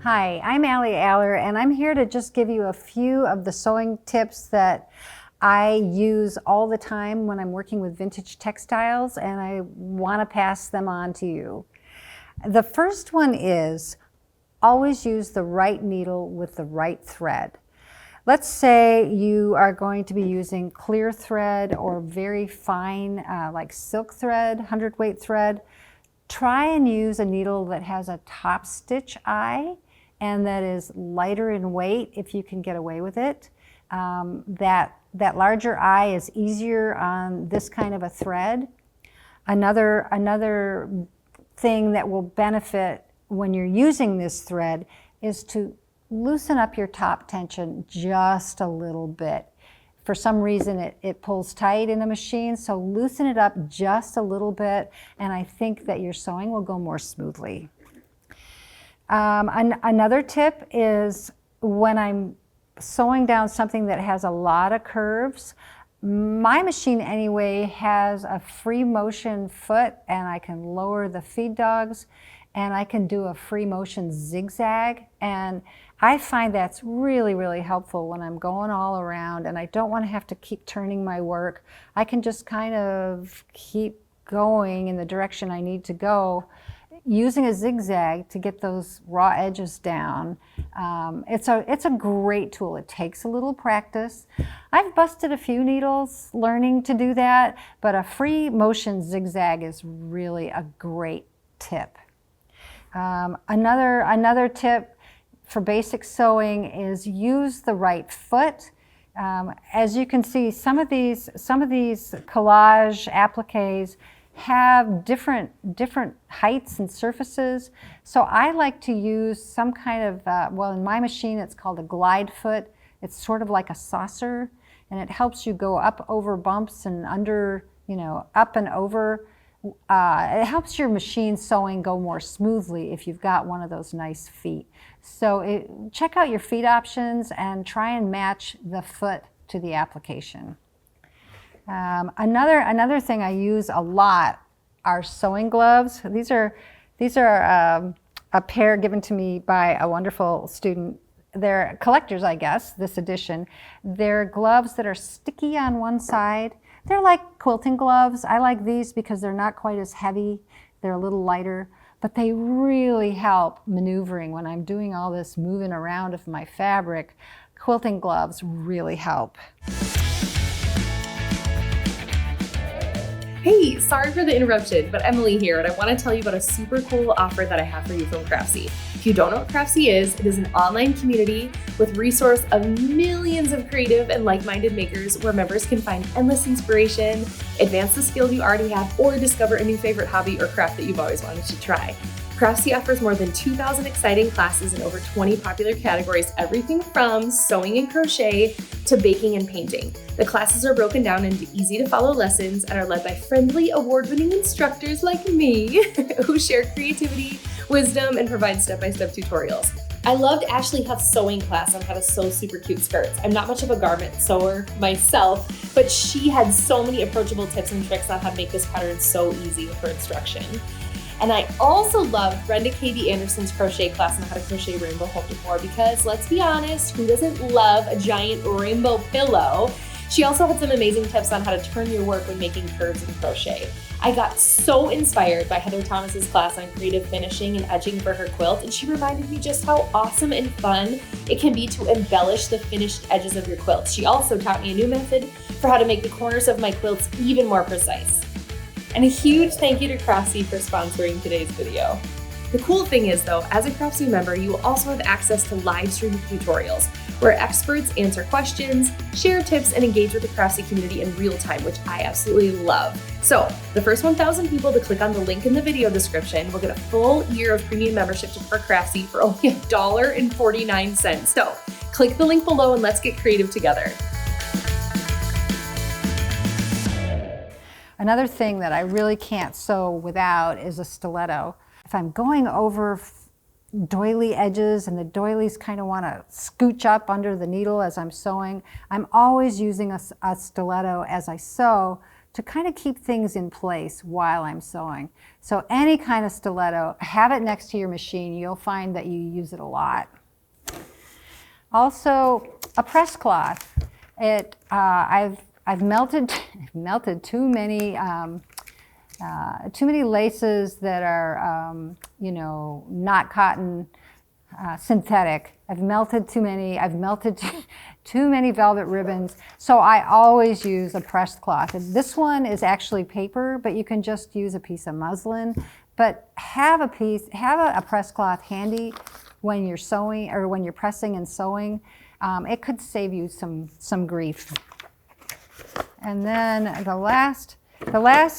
Hi, I'm Allison Aller, and I'm here to just give you a few of the sewing tips that I use all the time when I'm working with vintage textiles, and I want to pass them on to you. The first one is always use the right needle with the right thread. Let's say you are going to be using clear thread or very fine like silk thread, 100-weight thread. Try and use a needle that has a top stitch eye and that is lighter in weight if you can get away with it. That larger eye is easier on this kind of a thread. Another thing that will benefit when you're using this thread is to loosen up your top tension just a little bit. For some reason it pulls tight in a machine, so loosen it up just a little bit, and I think that your sewing will go more smoothly. Another tip is when I'm sewing down something that has a lot of curves, my machine anyway has a free motion foot, and I can lower the feed dogs, and I can do a free motion zigzag, and I find that's really, really helpful when I'm going all around and I don't want to have to keep turning my work. I can just kind of keep going in the direction I need to go using a zigzag to get those raw edges down. It's a great tool. It takes a little practice. I've busted a few needles learning to do that, but a free motion zigzag is really a great tip. Another tip for basic sewing is use the right foot. As you can see, some of these collage appliques have different heights and surfaces. So I like to use some kind of, well, in my machine it's called a glide foot. It's sort of like a saucer, and it helps you go up over bumps and under, up and over. It helps your machine sewing go more smoothly if you've got one of those nice feet. So check out your feet options and try and match the foot to the application. Another thing I use a lot are sewing gloves. These are a pair given to me by a wonderful student. They're collectors, I guess, this edition. They're gloves that are sticky on one side. They're like quilting gloves. I like these because they're not quite as heavy. They're a little lighter, but they really help maneuvering when I'm doing all this moving around of my fabric. Quilting gloves really help. Hey, sorry for the interruption, but Emily here, and I want to tell you about a super cool offer that I have for you from Craftsy. If you don't know what Craftsy is, it is an online community with resource of millions of creative and like-minded makers where members can find endless inspiration, advance the skills you already have, or discover a new favorite hobby or craft that you've always wanted to try. Craftsy offers more than 2,000 exciting classes in over 20 popular categories, everything from sewing and crochet to baking and painting. The classes are broken down into easy-to-follow lessons and are led by friendly, award-winning instructors like me who share creativity, wisdom, and provide step-by-step tutorials. I loved Ashley Huff's sewing class on how to sew super cute skirts. I'm not much of a garment sewer myself, but she had so many approachable tips and tricks on how to make this pattern so easy with her instruction. And I also loved Brenda K.B. Anderson's crochet class on how to crochet rainbow home decor because, let's be honest, who doesn't love a giant rainbow pillow? She also had some amazing tips on how to turn your work when making curves in crochet. I got so inspired by Heather Thomas's class on creative finishing and edging for her quilt, and she reminded me just how awesome and fun it can be to embellish the finished edges of your quilt. She also taught me a new method for how to make the corners of my quilts even more precise. And a huge thank you to Craftsy for sponsoring today's video. The cool thing is though, as a Craftsy member, you will also have access to live stream tutorials where experts answer questions, share tips, and engage with the Craftsy community in real time, which I absolutely love. So the first 1,000 people to click on the link in the video description will get a full year of premium membership to Craftsy for only $1.49. So click the link below and let's get creative together. Another thing that I really can't sew without is a stiletto. If I'm going over doily edges and the doilies kind of want to scooch up under the needle as I'm sewing, I'm always using a stiletto as I sew to kind of keep things in place while I'm sewing. So any kind of stiletto, have it next to your machine. You'll find that you use it a lot. Also, a press cloth. I've melted too many laces that are not cotton, synthetic. I've melted too many. I've melted too many velvet ribbons. So I always use a pressed cloth. And this one is actually paper, but you can just use a piece of muslin. But have a pressed cloth handy when you're sewing or when you're pressing and sewing. It could save you some grief. And then the last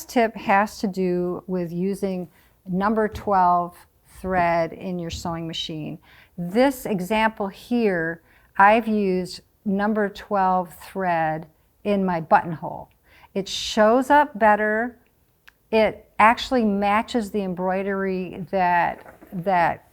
tip has to do with using number 12 thread in your sewing machine. This example here, I've used number 12 thread in my buttonhole. It shows up better. It actually matches the embroidery that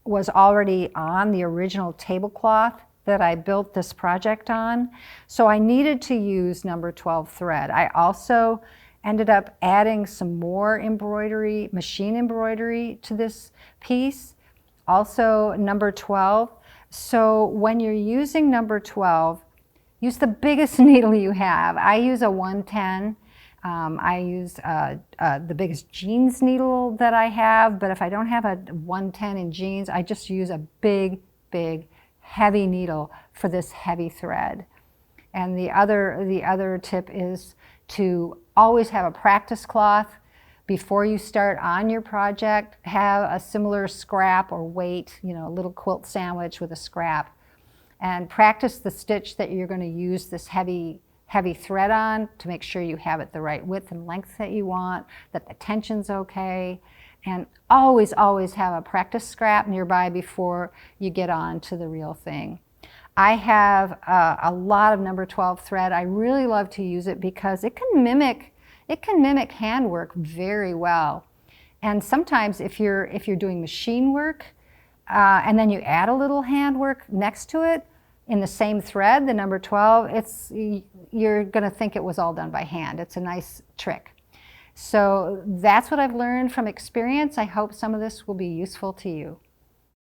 was already on the original tablecloth that I built this project on. So I needed to use number 12 thread. I also ended up adding some more embroidery, machine embroidery to this piece, also number 12. So when you're using number 12, use the biggest needle you have. I use a 110. I use the biggest jeans needle that I have, but if I don't have a 110 in jeans, I just use a big, heavy needle for this heavy thread. And the other tip is to always have a practice cloth before you start on your project. Have a similar scrap or weight, a little quilt sandwich with a scrap, and practice the stitch that you're going to use this heavy thread on to make sure you have it the right width and length that you want, that the tension's okay, and always have a practice scrap nearby before you get on to the real thing. I have a lot of number 12 thread. I really love to use it because it can mimic handwork very well. And sometimes if you're doing machine work and then you add a little handwork next to it in the same thread, the number 12, you're going to think it was all done by hand. It's a nice trick. So that's what I've learned from experience. I hope some of this will be useful to you.